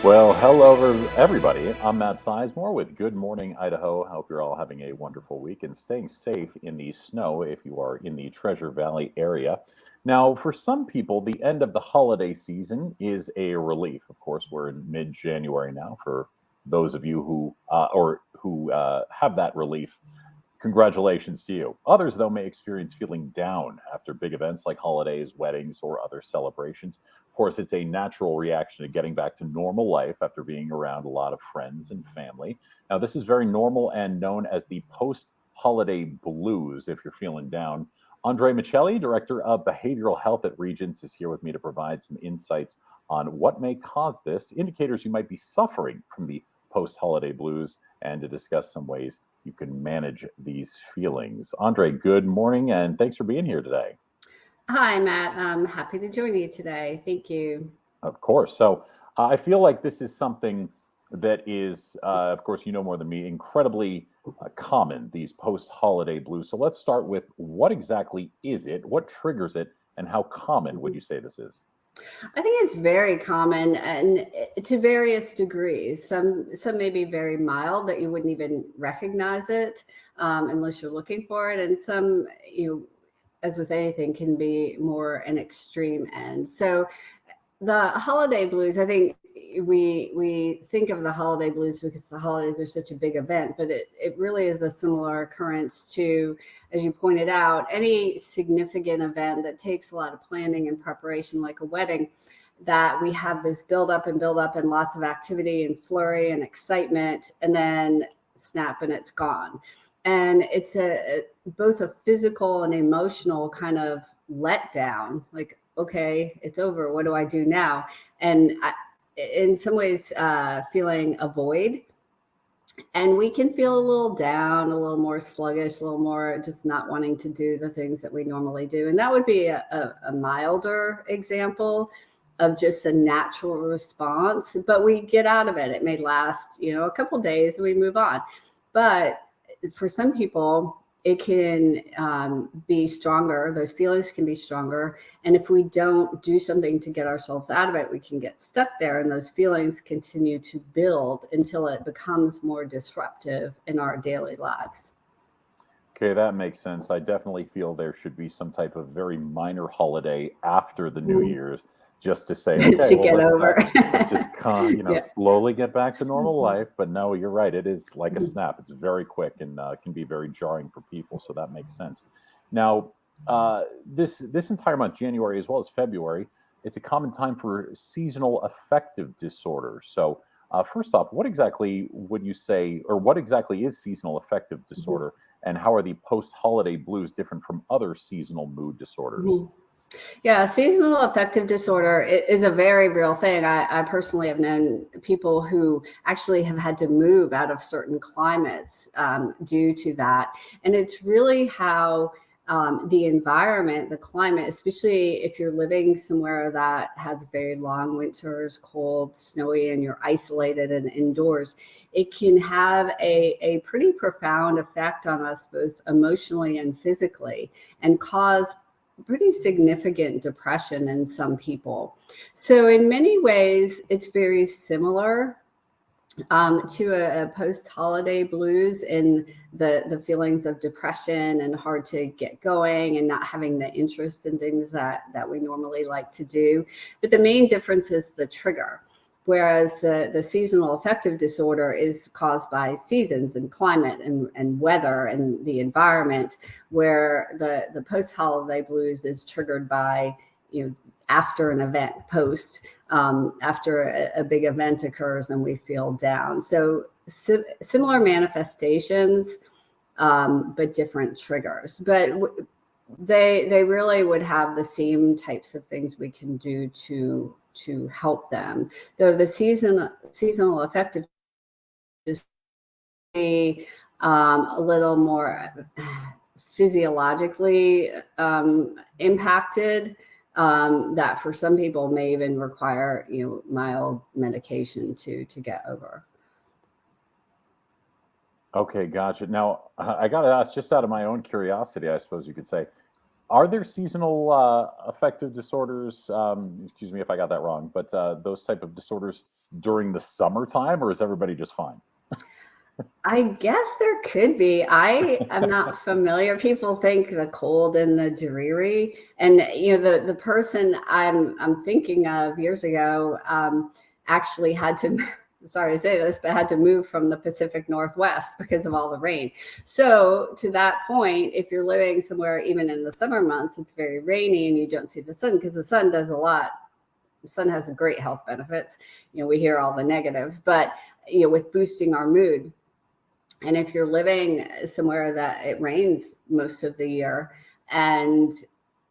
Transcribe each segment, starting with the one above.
Well, hello, everybody. I'm Matt Sizemore with Good Morning, Idaho. I hope you're all having a wonderful week and staying safe in the snow if you are in the Treasure Valley area. Now, for some people, the end of the holiday season is a relief. Of course, we're in mid-January now. For those of you who have that relief, congratulations to you. Others, though, may experience feeling down after big events like holidays, weddings, or other celebrations. Of course, it's a natural reaction to getting back to normal life after being around a lot of friends and family. Now, this is very normal and known as the post holiday blues if you're feeling down. Andre Michelli, Director of Behavioral Health at Regents, is here with me to provide some insights on what may cause this, indicators you might be suffering from the post holiday blues, and to discuss some ways you can manage these feelings. Andre, good morning, and thanks for being here today. Hi, Matt. I'm happy to join you today. Thank you. Of course. So I feel like this is something that is, of course, you know more than me, incredibly common, these post holiday blues. So let's start with what exactly is it? What triggers it? And how common would you say this is? I think it's very common and to various degrees. Some may be very mild that you wouldn't even recognize it unless you're looking for it, and some as with anything, can be more an extreme end. So the holiday blues, I think we think of the holiday blues because the holidays are such a big event, but it really is a similar occurrence to, as you pointed out, any significant event that takes a lot of planning and preparation, like a wedding, that we have this build up and lots of activity and flurry and excitement, and then snap and it's gone. And it's a both a physical and emotional kind of letdown, like, okay, it's over. What do I do now? And in some ways, feeling a void. And we can feel a little down, a little more sluggish, a little more just not wanting to do the things that we normally do. And that would be a milder example of just a natural response, but we get out of it. It may last, a couple days and we move on. But for some people, it can be stronger. Those feelings can be stronger. And if we don't do something to get ourselves out of it, we can get stuck there. And those feelings continue to build until it becomes more disruptive in our daily lives. Okay, that makes sense. I definitely feel there should be some type of very minor holiday after the New Year's, just to say, okay, To well, get over. let's just Yeah. slowly get back to normal life. But no, you're right. It is like a snap. It's very quick and can be very jarring for people. So that makes sense. Now, this entire month, January as well as February, it's a common time for seasonal affective disorder. So, first off, what exactly would you say, or what exactly is seasonal affective disorder? And how are the post-holiday blues different from other seasonal mood disorders? Mhm. Yeah, seasonal affective disorder is a very real thing. I personally have known people who actually have had to move out of certain climates due to that. And it's really how the environment, the climate, especially if you're living somewhere that has very long winters, cold, snowy, and you're isolated and indoors, it can have a pretty profound effect on us, both emotionally and physically, and cause pretty significant depression in some people. So, in many ways, it's very similar to a post-holiday blues in the feelings of depression and hard to get going and not having the interest in things that we normally like to do. But the main difference is the trigger. Whereas the seasonal affective disorder is caused by seasons and climate and weather and the environment, where the post-holiday blues is triggered by, after an event, after a big event occurs and we feel down. So similar manifestations, but different triggers. But they really would have the same types of things we can do to help them. Though the seasonal affective is a little more physiologically impacted, that for some people may even require mild medication to get over. Okay, gotcha. Now, I got to ask, just out of my own curiosity, I suppose you could say, Are there seasonal affective disorders? Excuse me if I got that wrong, but those type of disorders during the summertime, or is everybody just fine? I guess there could be. I am not familiar. People think the cold and the dreary, and the person I'm thinking of years ago actually had to. Sorry to say this, but had to move from the Pacific Northwest because of all the rain. So to that point, if you're living somewhere even in the summer months, it's very rainy and you don't see the sun, because the sun does a lot. The sun has great health benefits. We hear all the negatives, but with boosting our mood. And if you're living somewhere that it rains most of the year and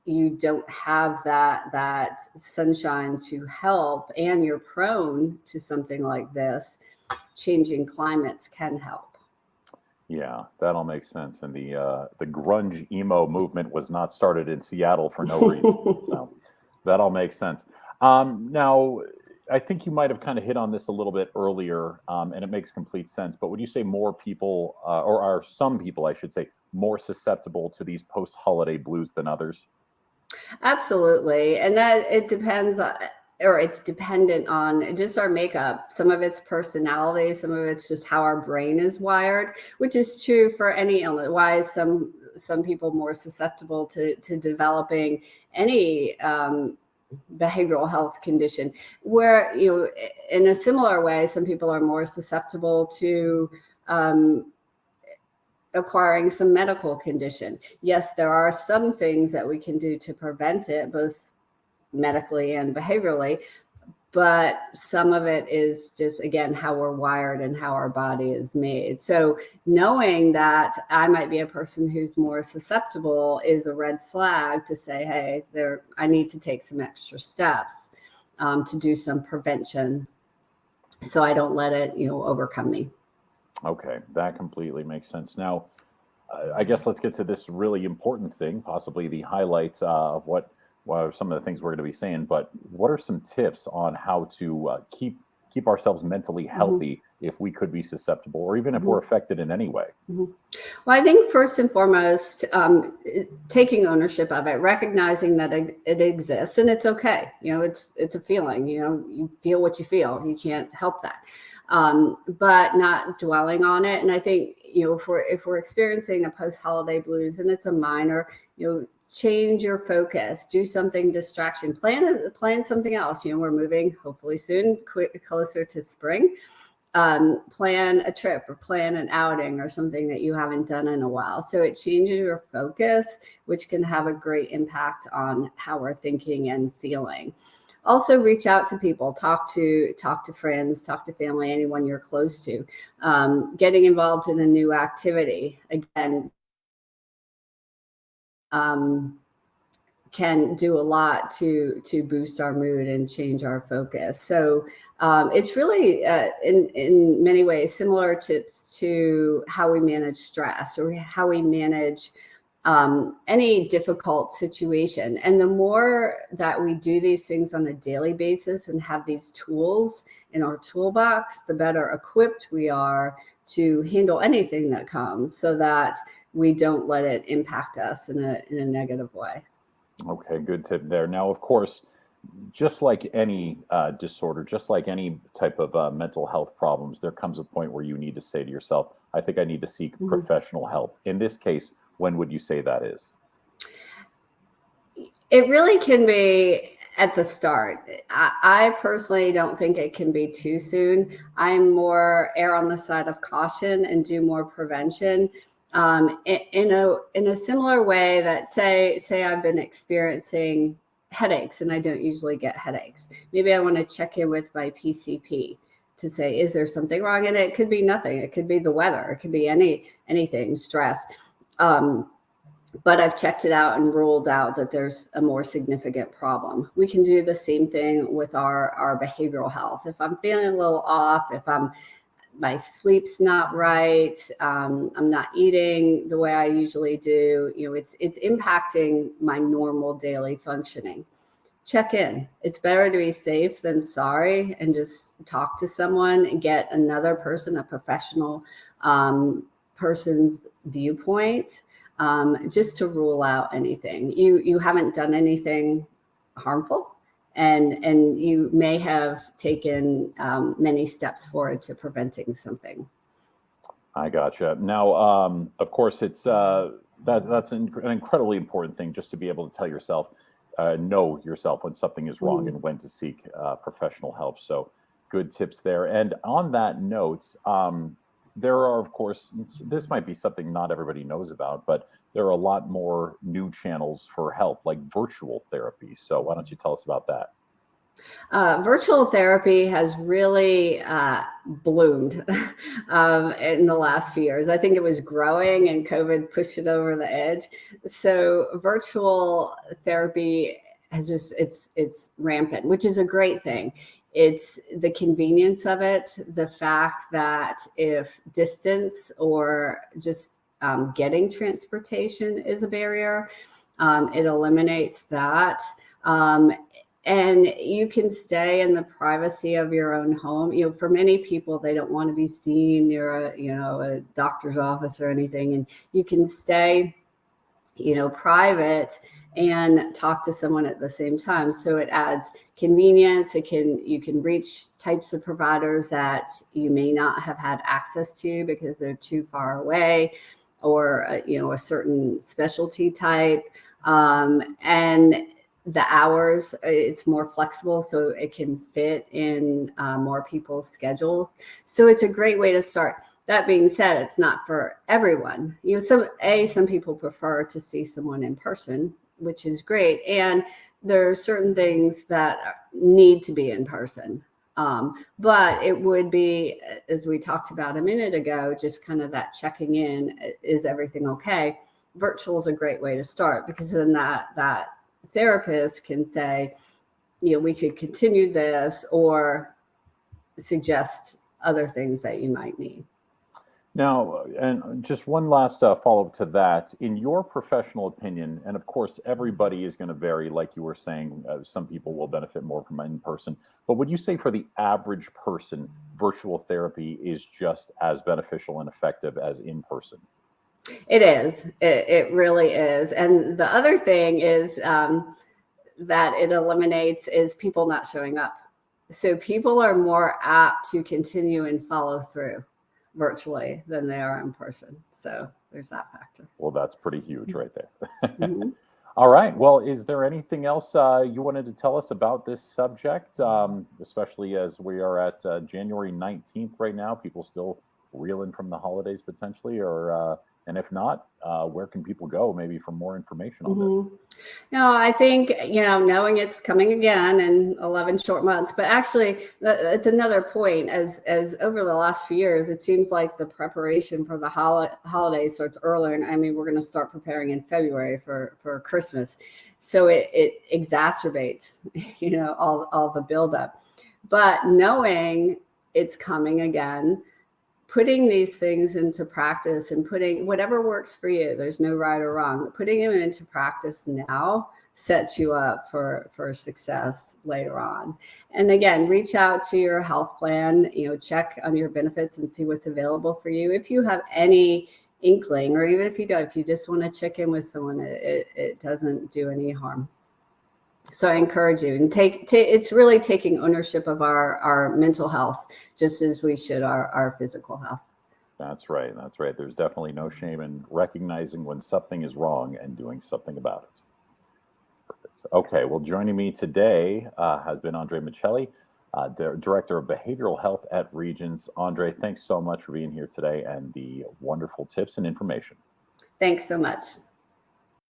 you don't have that sunshine to help, and you're prone to something like this, changing climates can help. Yeah, that all makes sense. And the grunge emo movement was not started in Seattle for no reason. So that all makes sense. Now, I think you might have kind of hit on this a little bit earlier, and it makes complete sense. But would you say more people, or are some people, I should say, more susceptible to these post-holiday blues than others? Absolutely. And that it depends or it's dependent on just our makeup. Some of it's personality, some of it's just how our brain is wired, which is true for any illness. Why is some people more susceptible to developing any behavioral health condition, where in a similar way some people are more susceptible to acquiring some medical condition. Yes, there are some things that we can do to prevent it, both medically and behaviorally, but some of it is just, again, how we're wired and how our body is made. So knowing that I might be a person who's more susceptible is a red flag to say, hey, I need to take some extra steps to do some prevention so I don't let it overcome me. Okay, that completely makes sense. Now, I guess let's get to this really important thing, possibly the highlights of what are some of the things we're going to be saying. But what are some tips on how to keep ourselves mentally Mhm. healthy if we could be susceptible, or even if Mhm. we're affected in any way? Mhm. Well, I think first and foremost, taking ownership of it, recognizing that it exists and it's okay. It's a feeling. You feel what you feel. You can't help that, but not dwelling on it. And I think if we're experiencing a post-holiday blues and it's a minor, change your focus, do something distraction, plan something else. We're moving hopefully soon, closer to spring. Plan a trip or plan an outing or something that you haven't done in a while. So it changes your focus, which can have a great impact on how we're thinking and feeling. Also, reach out to people, talk to friends, talk to family, anyone you're close to. Getting involved in a new activity, again, can do a lot to boost our mood and change our focus. So it's really in many ways similar to how we manage stress or how we manage any difficult situation. And the more that we do these things on a daily basis and have these tools in our toolbox, the better equipped we are to handle anything that comes, so that we don't let it impact us in a negative way. Okay, good tip there. Now, of course, just like any disorder, just like any type of mental health problems, there comes a point where you need to say to yourself, I think I need to seek Mhm. professional help. In this case, when would you say that is? It really can be at the start. I personally don't think it can be too soon. I'm more err on the side of caution and do more prevention. In a similar way that say I've been experiencing headaches and I don't usually get headaches. Maybe I want to check in with my PCP to say, is there something wrong? And it could be nothing. It could be the weather. It could be anything, stress. But I've checked it out and ruled out that there's a more significant problem. We can do the same thing with our behavioral health. If I'm feeling a little off, if my sleep's not right, I'm not eating the way I usually do, it's impacting my normal daily functioning. Check in. It's better to be safe than sorry, and just talk to someone and get another person, a professional person's viewpoint. just to rule out anything. You haven't done anything harmful, and you may have taken many steps forward to preventing something. I gotcha. Now, of course, it's that's an incredibly important thing, just to be able to tell yourself, know yourself when something is wrong and when to seek professional help. So, good tips there. And on that note, there are, of course, this might be something not everybody knows about, but there are a lot more new channels for help, like virtual therapy. So, why don't you tell us about that? Virtual therapy has really bloomed in the last few years. I think it was growing and COVID pushed it over the edge. So virtual therapy has just, it's rampant, which is a great thing. It's the convenience of it, the fact that if distance or just getting transportation is a barrier, it eliminates that. And you can stay in the privacy of your own home. For many people, they don't want to be seen near a doctor's office or anything. And you can stay, private and talk to someone at the same time. So it adds convenience. You can reach types of providers that you may not have had access to because they're too far away, or a certain specialty type. And the hours, it's more flexible, so it can fit in more people's schedules. So it's a great way to start. That being said, it's not for everyone. Some people prefer to see someone in person, which is great. And there are certain things that need to be in person. But it would be, as we talked about a minute ago, just kind of that checking in, is everything okay? Virtual is a great way to start, because then that therapist can say, we could continue this or suggest other things that you might need. Now, and just one last follow-up to that. In your professional opinion, and of course, everybody is going to vary, like you were saying, some people will benefit more from in person, but would you say for the average person, virtual therapy is just as beneficial and effective as in person? It is. It really is. And the other thing is that it eliminates is people not showing up. So people are more apt to continue and follow through virtually than they are in person. So there's that factor. Well, that's pretty huge right there. Mm-hmm. All right. Well, is there anything else you wanted to tell us about this subject, especially as we are at January 19th right now? People still reeling from the holidays potentially, or and if not, where can people go maybe for more information on this? No, I think, knowing it's coming again in 11 short months, but actually it's another point, as over the last few years, it seems like the preparation for the holidays starts earlier. And I mean, we're going to start preparing in February for Christmas. So it exacerbates, all the buildup. But knowing it's coming again, putting these things into practice and putting whatever works for you, there's no right or wrong, but putting them into practice now sets you up for success later on. And again, reach out to your health plan, check on your benefits and see what's available for you. If you have any inkling, or even if you don't, if you just want to check in with someone, it doesn't do any harm. So I encourage you, and it's really taking ownership of our mental health, just as we should our physical health. That's right. That's right. There's definitely no shame in recognizing when something is wrong and doing something about it. Perfect. Okay. Well, joining me today has been Andre Michelli, Director of Behavioral Health at Regions. Andre, thanks so much for being here today and the wonderful tips and information. Thanks so much.